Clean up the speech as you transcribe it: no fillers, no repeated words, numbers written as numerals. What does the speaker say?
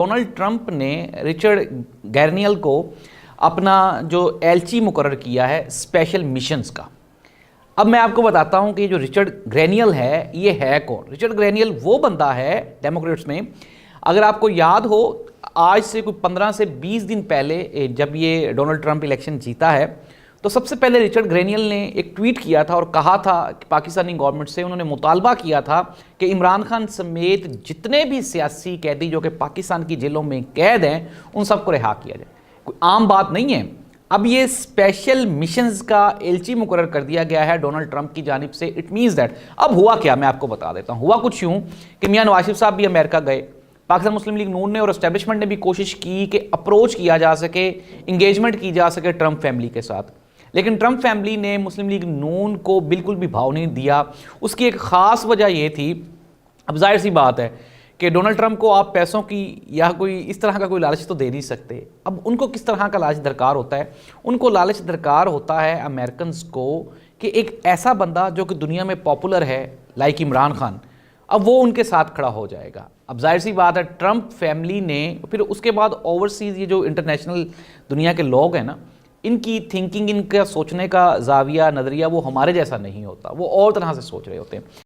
Donald Trump ने Richard गैरनियल को अपना जो एलची मुकर्रर किया है स्पेशल मिशंस का। अब मैं आपको बताता हूं कि जो रिचर्ड ग्रैनियल है ये है कौन। रिचर्ड ग्रैनियल वो बंदा है डेमोक्रेट्स में, अगर आपको याद हो, आज से कोई 15 से 20 दिन पहले जब ये डोनाल्ड ट्रंप इलेक्शन जीता है तो सबसे पहले रिचर्ड ग्रैनियल ने एक ट्वीट किया था और कहा था कि पाकिस्तानी गवर्नमेंट से उन्होंने मुतालबा किया था कि इमरान खान समेत जितने भी सियासी कैदी जो कि पाकिस्तान की जेलों में कैद हैं उन सबको रिहा किया जाए। कोई आम बात नहीं है। अब ये स्पेशल मिशंस का एलची मुकर्रर कर दिया गया है डोनाल्ड ट्रंप की जानिब से। इट मीन्स दैट अब हुआ क्या, मैं आपको बता देता हूँ। हुआ कुछ यूँ कि मियां नवाज शरीफ साहब भी अमेरिका गए, पाकिस्तान मुस्लिम लीग नून ने और एस्टेब्लिशमेंट ने भी कोशिश की कि अप्रोच किया जा सके, इंगेजमेंट की जा सके ट्रंप फैमिली के साथ, लेकिन ट्रंप फैमिली ने मुस्लिम लीग नून को बिल्कुल भी भाव नहीं दिया। उसकी एक ख़ास वजह यह थी, अब जाहिर सी बात है कि डोनाल्ड ट्रंप को आप पैसों की या कोई इस तरह का कोई लालच तो दे नहीं सकते। अब उनको किस तरह का लालच दरकार होता है? उनको लालच दरकार होता है अमेरिकन को कि एक ऐसा बंदा जो कि दुनिया में पॉपुलर है लाइक इमरान खान, अब वो उनके साथ खड़ा हो जाएगा। अब जाहिर सी बात है ट्रंप फैमिली ने फिर उसके बाद ओवरसीज़ ये जो इंटरनेशनल दुनिया के लोग हैं ना, इनकी थिंकिंग, इनका सोचने का जाविया नज़रिया वो हमारे जैसा नहीं होता, वो और तरह से सोच रहे होते हैं।